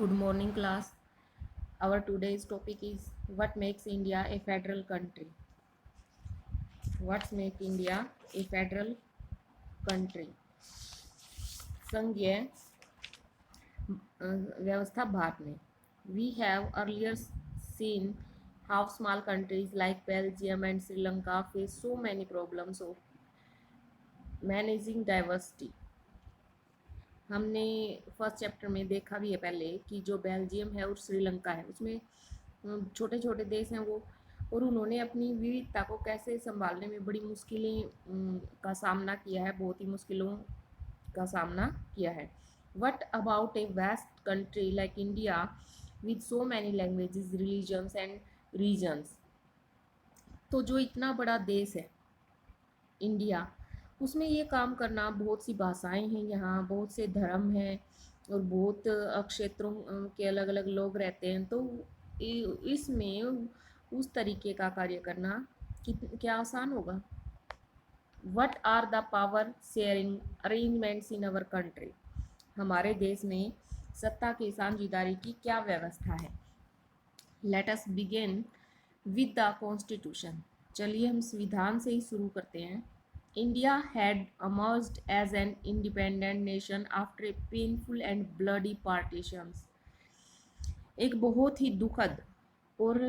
Good morning, class. Our today's topic is what makes India a federal country. What makes India a federal country? संघीय व्यवस्था भारत में. We have earlier seen how small countries like Belgium and Sri Lanka face so many problems of managing diversity. हमने first chapter में देखा भी है पहले कि जो बेल्जियम है और श्रीलंका है उसमें छोटे छोटे देश हैं वो, और उन्होंने अपनी विविधता को कैसे संभालने में बड़ी मुश्किलें का सामना किया है, बहुत ही मुश्किलों का सामना किया है. What about a vast country like India with so many languages, religions and regions. तो जो इतना बड़ा देश है इंडिया, उसमें ये काम करना, बहुत सी भाषाएं हैं यहाँ, बहुत से धर्म हैं और बहुत क्षेत्रों के अलग अलग लोग रहते हैं. तो इसमें उस तरीके का कार्य करना क्या आसान होगा? What are the power sharing arrangements in our country. हमारे देश में सत्ता की साझेदारी की क्या व्यवस्था है? Let us begin with the constitution. चलिए हम संविधान से ही शुरू करते हैं. India had emerged as an independent nation after a painful and bloody partitions. एक बहुत ही दुखद और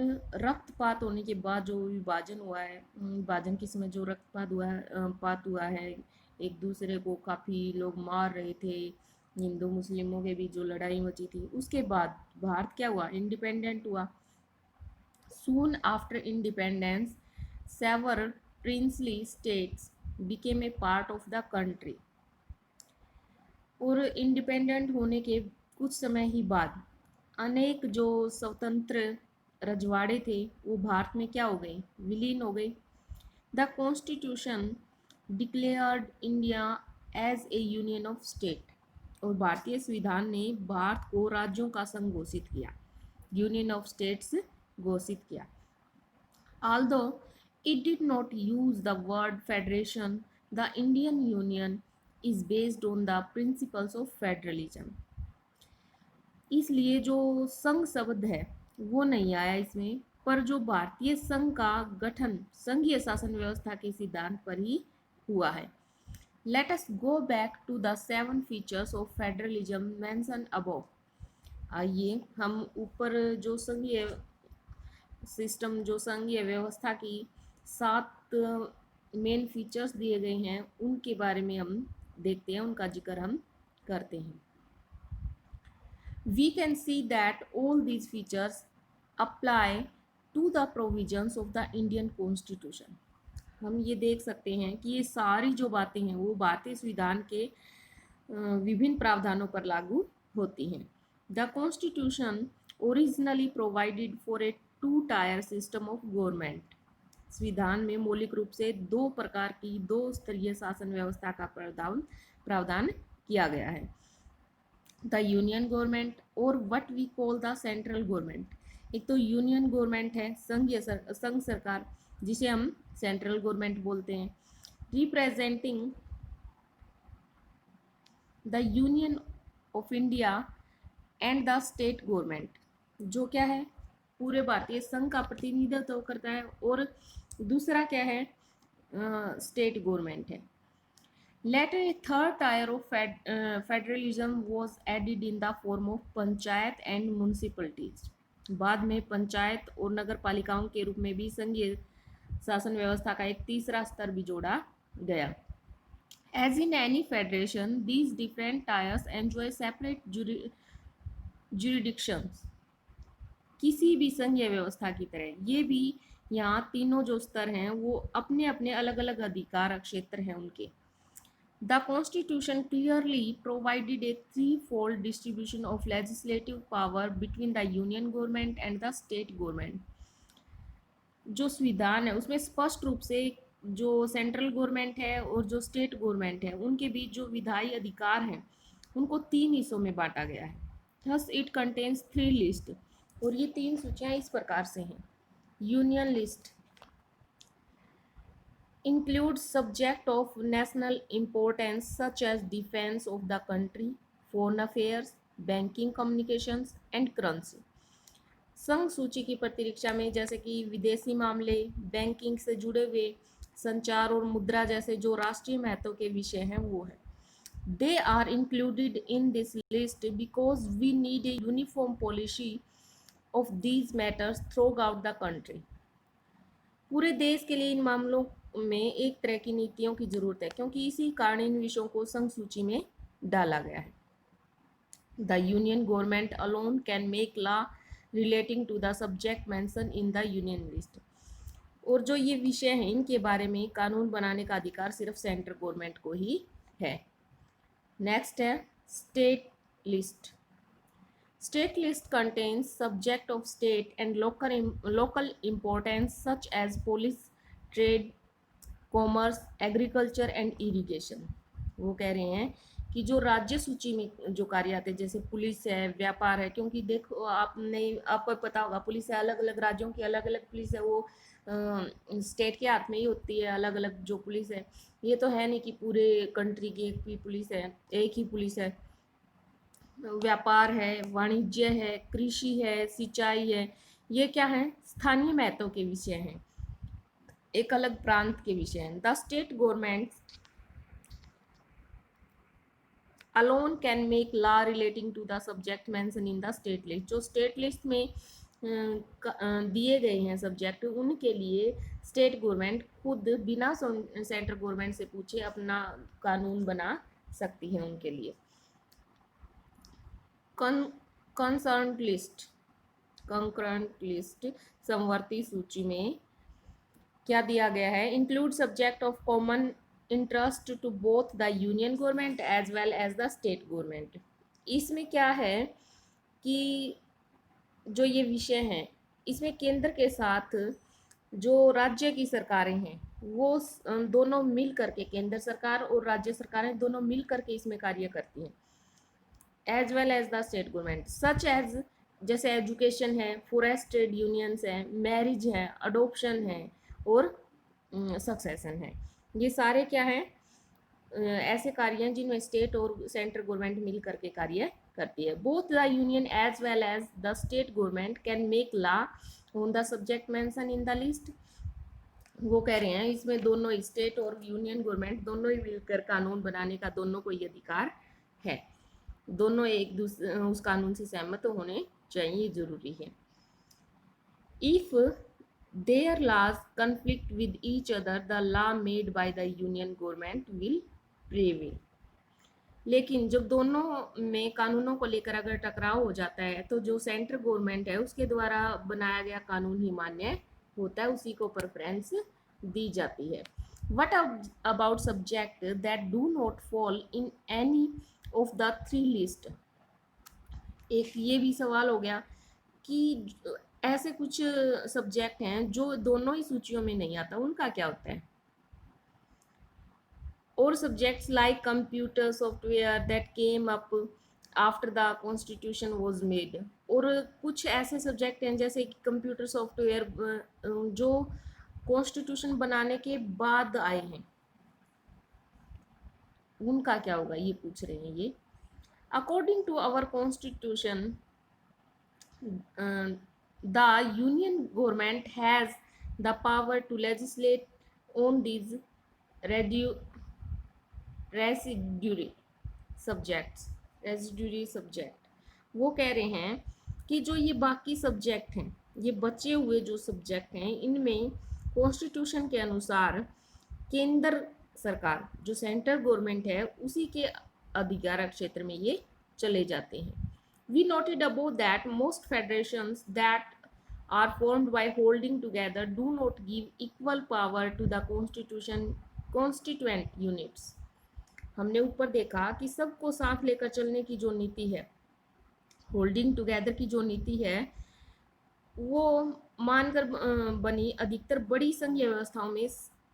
रक्तपात होने के बाद जो विभाजन हुआ है, विभाजन के समय जो रक्तपात हुआ है, एक दूसरे को काफ़ी लोग मार रहे थे, हिंदू मुस्लिमों के बीच जो लड़ाई मची थी, उसके बाद भारत क्या हुआ? इंडिपेंडेंट हुआ. Soon after independence, several princely states became a part of the country. और इंडिपेंडेंट होने के कुछ समय ही बाद अनेक जो स्वतंत्र रजवाड़े थे वो भारत में क्या हो गए? विलीन हो गए. The constitution declared India as a union of state. और भारतीय संविधान ने भारत को राज्यों का संघ घोषित किया, यूनियन ऑफ स्टेट्स घोषित किया. Although it did not use the word federation, the Indian Union is based on the principles of federalism. इसलिए जो संघ शब्द है वो नहीं आया इसमें, पर जो भारतीय संघ का गठन संघीय शासन व्यवस्था के सिद्धांत पर ही हुआ है. Let us go back to the 7 features of federalism mentioned above. आइए हम ऊपर जो संघीय सिस्टम, जो संघीय व्यवस्था की 7 मेन फीचर्स दिए गए हैं उनके बारे में हम देखते हैं, उनका जिक्र हम करते हैं. We can see that all these features apply to the provisions of the Indian Constitution. हम ये देख सकते हैं कि ये सारी जो बातें हैं वो भारतीय संविधान के विभिन्न प्रावधानों पर लागू होती हैं. The Constitution originally provided for a 2-tier system of government. संविधान में मौलिक रूप से 2 प्रकार की 2 स्तरीय शासन व्यवस्था का प्रावधान किया गया है. द यूनियन गवर्नमेंट और what we call the central government. एक तो यूनियन गवर्नमेंट है, संघ सरकार, जिसे हम सेंट्रल गवर्नमेंट बोलते हैं, representing the union of India and the state government, जो क्या है? पूरे भारतीय संघ का प्रतिनिधित्व करता है. और दूसरा क्या है? स्टेट गवर्नमेंट है. Later, a third tier of federalism was added in the form of panchayat and municipalities. बाद में पंचायत और नगर पालिकाओं के रूप में भी संघीय शासन व्यवस्था का एक तीसरा स्तर भी जोड़ा गया. As in any federation, these different tiers enjoy separate jurisdictions. किसी भी संघीय व्यवस्था की तरह ये भी यहाँ तीनों जो स्तर हैं वो अपने अपने अलग अलग अधिकार क्षेत्र हैं उनके. The Constitution clearly provided a threefold distribution of legislative power between the union government and the state government. जो संविधान है उसमें स्पष्ट रूप से जो सेंट्रल गवर्नमेंट है और जो स्टेट गवर्नमेंट है उनके बीच जो विधायी अधिकार हैं उनको 3 हिस्सों में बांटा गया है. Thus it contains 3 lists. और ये 3 सूचियाँ इस प्रकार से हैं. Union list includes subject of national importance such as defense of the country, foreign affairs, banking, communications and currency. संघ सूची की प्रतिरक्षा में जैसे कि विदेशी मामले, बैंकिंग से जुड़े हुए, संचार और मुद्रा जैसे जो राष्ट्रीय महत्व के विषय हैं वो है। They are included in this list because we need a uniform policy of these matters throughout the country. पूरे देश के लिए इन मामलों में एक तरह की नीतियों की जरूरत है क्योंकि इसी कारण इन विषयों को संघ सूची में डाला गया है। The union government alone can make law relating to the subject mention in the union list. और जो ये विषय हैं इनके बारे में कानून बनाने का अधिकार सिर्फ सेंट्रल गवर्नमेंट को ही है। नेक्स्ट है state list. State list contains subject of state and local importance such as police, trade, commerce, agriculture and irrigation। वो कह रहे हैं कि जो राज्य सूची में जो कार्य आते हैं जैसे पुलिस है, व्यापार है, क्योंकि देखो आपको पता होगा पुलिस है, अलग अलग राज्यों की अलग अलग पुलिस है, वो स्टेट के हाथ में ही होती है अलग अलग जो पुलिस है। ये तो है नहीं कि पूरे कंट्री की एक ही पुलिस है, एक ही पुलिस है। व्यापार है, वाणिज्य है, कृषि है, सिंचाई है, ये क्या है स्थानीय महत्व के विषय हैं, एक अलग प्रांत के विषय हैं। The state government alone can make law relating to the subject mention in the state list. जो स्टेट लिस्ट में दिए गए हैं सब्जेक्ट उनके लिए स्टेट गवर्नमेंट खुद बिना सेंट्रल गवर्नमेंट से पूछे अपना कानून बना सकती है उनके लिए। कंकरेंट लिस्ट समवर्ती सूची में क्या दिया गया है? Include subject of common interest to both the union government as well as the state government. इसमें क्या है कि जो ये विषय हैं इसमें केंद्र के साथ जो राज्य की सरकारें हैं वो दोनों मिल करके, केंद्र सरकार और राज्य सरकारें दोनों मिल करके इसमें कार्य करती हैं, as well as the state government. Such as जैसे एजुकेशन है, फॉरेस्ट ट्रेड यूनियंस है, मैरिज है, अडोप्शन है और सक्सेशन है। ये सारे क्या हैं ऐसे कार्य हैं जिनमें स्टेट और सेंट्रल गवर्नमेंट मिल करके कार्य करती है। Both the union as well as the state government can make law on the subject mention in the list. वो कह रहे हैं इसमें दोनों स्टेट और यूनियन गवर्नमेंट दोनों ही मिलकर कानून बनाने का दोनों को ये अधिकार है, दोनों एक दूसरे उस कानून से सहमत होने चाहिए, जरूरी है। If there laws conflict with each other the law made by the union government will prevail. लेकिन जब दोनों में कानूनों को लेकर अगर टकराव हो जाता है तो जो सेंट्रल गवर्नमेंट है उसके द्वारा बनाया गया कानून ही मान्य होता है, उसी को प्रेफरेंस दी जाती है। What about subject that do not fall in any of the three list? एक ये भी सवाल हो गया कि ऐसे कुछ सब्जेक्ट हैं जो दोनों ही सूचियों में नहीं आता, उनका क्या होता है? और subjects like computer software that came up after the constitution was made. और कुछ ऐसे सब्जेक्ट हैं जैसे कि कंप्यूटर सॉफ्टवेयर जो कॉन्स्टिट्यूशन बनाने के बाद आए हैं, उनका क्या होगा ये पूछ रहे हैं ये। According to our constitution the union government has the power to legislate on these residuary subject. वो कह रहे हैं कि जो ये बाकी सब्जेक्ट हैं, ये बचे हुए जो सब्जेक्ट हैं, इनमें कॉन्स्टिट्यूशन के अनुसार केंद्र सरकार जो सेंट्रल गवर्नमेंट है उसी के अधिकार क्षेत्र में ये चले जाते हैं। We noted about that most federations that are formed by holding together do not give equal power to the constituent units। हमने ऊपर देखा कि सबको साथ लेकर चलने की जो नीति है, होल्डिंग टुगेदर की जो नीति है, वो मानकर बनी अधिकतर बड़ी संघीय व्यवस्थाओं में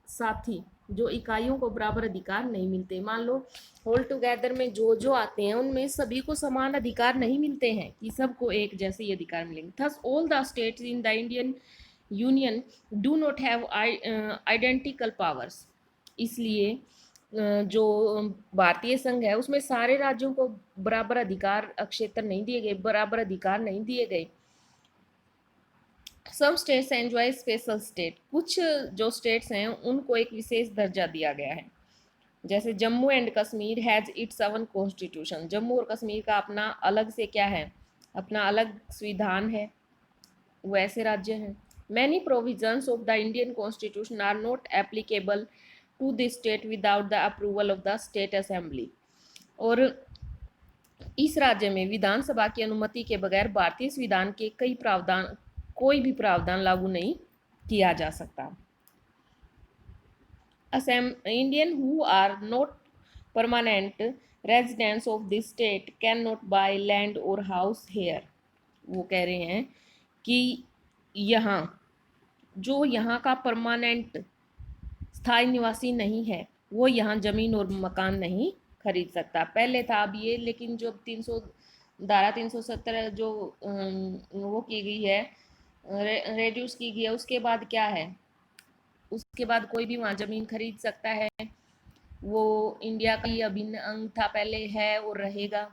साथी जो इकाइयों को बराबर अधिकार नहीं मिलते। मान लो होल्ड टुगेदर में जो आते हैं उनमें सभी को समान अधिकार नहीं मिलते हैं कि सबको एक जैसे ही अधिकार मिलेंगे। Thus all the states in the Indian union do not have identical powers. इसलिए जो भारतीय संघ है उसमें सारे राज्यों को बराबर अधिकार क्षेत्र नहीं दिए गए, बराबर अधिकार नहीं दिए गए। Some states enjoy special state, कुछ जो स्टेट्स हैं उनको एक विशेष दर्जा दिया गया है। जैसे Jammu and Kashmir has its own constitution, Jammu और कश्मीर का अपना अलग से क्या है, अपना अलग संविधान है, वो ऐसे राज्य हैं। Many provisions of the Indian constitution are not applicable to the state without the approval of the state assembly, और इस राज्य में विधानसभा की अनुमति के बगैर भारतीय संविधान के कई प्रावधान, कोई भी प्रावधान लागू नहीं किया जा सकता। Indian who are not permanent residents of this state cannot buy land or house here। वो कह रहे हैं कि यहाँ जो यहाँ का परमानेंट स्थायी निवासी नहीं है वो यहाँ जमीन और मकान नहीं खरीद सकता। पहले था अब ये, लेकिन जो 300 धारा 370 जो वो की गई है, रेड्यूस की गई है, उसके बाद क्या है, उसके बाद कोई भी वहाँ ज़मीन खरीद सकता है। वो इंडिया का ही अभिन्न अंग था पहले, है और रहेगा,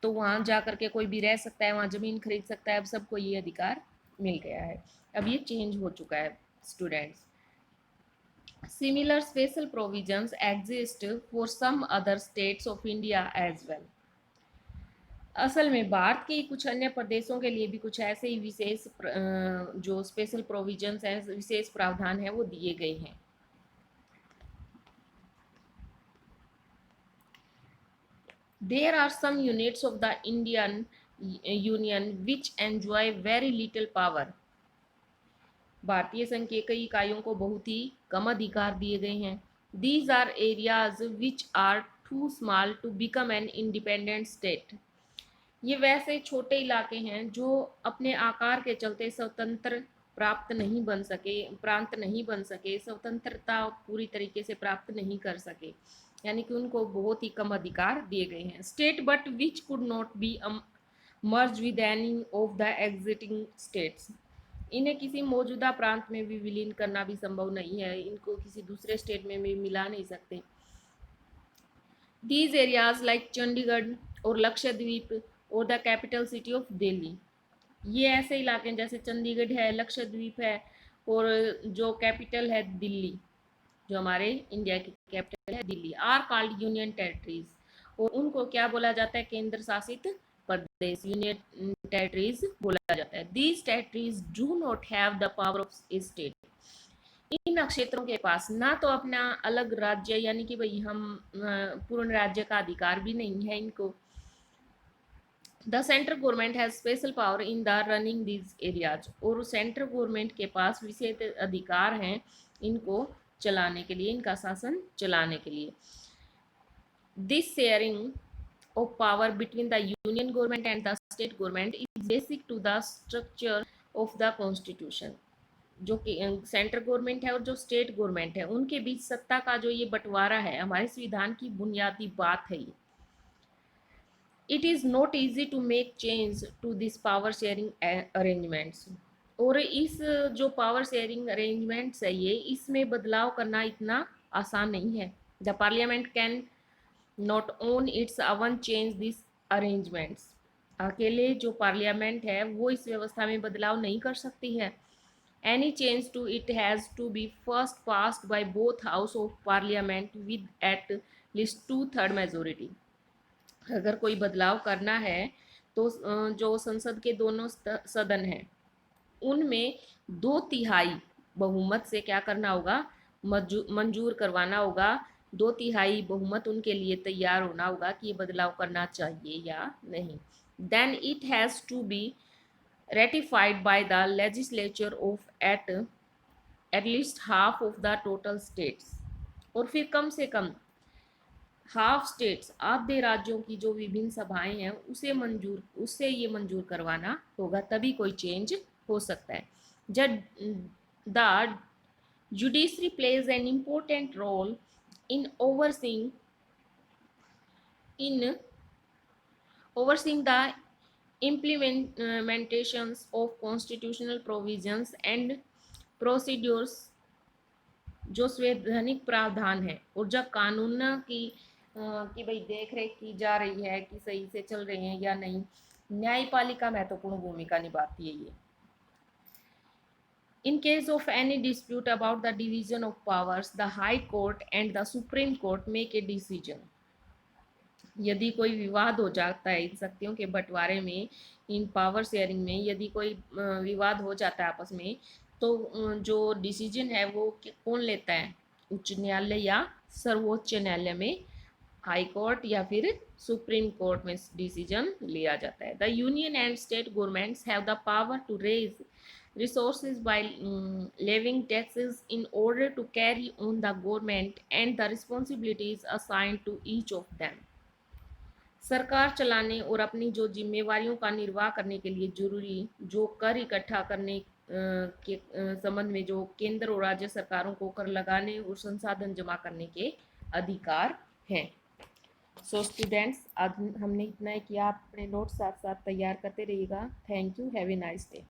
तो वहाँ जा कर के कोई भी रह सकता है, वहाँ ज़मीन खरीद सकता है। अब सबको ये अधिकार मिल गया है, अब ये चेंज हो चुका है students. Similar special provisions exist for some other states of India as well. असल में भारत के कुछ अन्य प्रदेशों के लिए भी कुछ ऐसे ही विशेष जो स्पेशल प्रोविजंस हैं, विशेष प्रावधान है, वो दिए गए हैं। There are some units of the Indian Union which enjoy very little power। भारतीय संघ के कई इकाइयों को बहुत ही कम अधिकार दिए गए हैं। These are areas which are too small to become an independent state। ये वैसे छोटे इलाके हैं जो अपने आकार के चलते स्वतंत्र प्राप्त नहीं बन सके, प्रांत नहीं बन सके, स्वतंत्रता पूरी तरीके से प्राप्त नहीं कर सके, यानी कि उनको बहुत ही कम अधिकार दिए गए हैं। State but which could not be merge with any of the existing states, इन्हें किसी मौजूदा प्रांत में भी विलीन करना भी संभव नहीं है, इनको किसी दूसरे स्टेट में भी मिला नहीं सकते। These areas like चंडीगढ़ और लक्षद्वीप और the capital city of Delhi, ये ऐसे इलाके जैसे चंडीगढ़ है, लक्षद्वीप है और जो कैपिटल है दिल्ली, जो हमारे इंडिया की कैपिटल है Delhi, are called union territories, और उनको क्या बोला जाता है, केंद्र शासित प्रदेश, यूनियन टेरिटरीज बोला जाता है। These territories do not have the power of a state, इन क्षेत्रों के पास ना तो अपना अलग राज्य, यानी कि भाई हम पूर्ण राज्य का अधिकार भी नहीं है इनको। The central government has special power in the running these areas, और सेंट्रल गवर्नमेंट के पास विशेष अधिकार हैं इनको चलाने के लिए, इनका शासन चलाने के लिए। This sharing of power between the union government and the state government is basic to the structure of the constitution। जो कि सेंट्रल गवर्नमेंट है और जो स्टेट गवर्नमेंट है उनके बीच सत्ता का जो ये बंटवारा है हमारे संविधान की बुनियादी बात है ये। It is not easy to make change to this power sharing arrangements, और इस जो पावर शेयरिंग अरेंजमेंट्स है ये, इसमें बदलाव करना इतना आसान नहीं है। The parliament cannot on its own change this arrangements, अकेले जो पार्लियामेंट है वो इस व्यवस्था में बदलाव नहीं कर सकती है। Any change to it has to be first passed by both House of Parliament with at least 2/3 majority। अगर कोई बदलाव करना है तो जो संसद के दोनों सदन हैं उनमें 2/3 बहुमत से क्या करना होगा, मंजूर करवाना होगा। 2/3 बहुमत उनके लिए तैयार होना होगा कि ये बदलाव करना चाहिए या नहीं। Then it has to be ratified by the legislature of at least half of the total states, और फिर कम से कम हाफ स्टेट्स, आधे राज्यों की जो विभिन्न सभाएं हैं उससे ये मंजूर करवाना होगा, तभी कोई चेंज हो सकता है। जब the judiciary plays an important role in overseeing the implementations of constitutional provisions and procedures जो संवैधानिक प्रावधान है और जब कानून की भाई देख रेख की जा रही है कि सही से चल रहे हैं या नहीं, न्यायपालिका महत्वपूर्ण भूमिका निभाती है ये। In case of any dispute about the division of powers, the High Court and the Supreme Court make a decision. यदि कोई विवाद हो जाता है इन शक्तियों के बंटवारे में, इन पावर शेयरिंग में यदि कोई विवाद हो जाता है आपस में, तो जो डिसीजन है वो कौन लेता है? उच्च न्यायालय या सर्वोच्च न्यायालय में, हाई कोर्ट या फिर सुप्रीम कोर्ट में डिसीजन लिया जाता है। The union and state governments have the power to raise resources by levying taxes in order to carry on the government and the responsibilities assigned to each of them. सरकार चलाने और अपनी जो जिम्मेवारियों का निर्वाह करने के लिए जरूरी जो कर इकट्ठा करने के संबंध में जो केंद्र और राज्य सरकारों को कर लगाने और संसाधन जमा करने के अधिकार हैं। सो स्टूडेंट्स, आज हमने इतना ही किया। आप अपने नोट्स साथ साथ तैयार करते रहिएगा। Thank you. Have a nice day.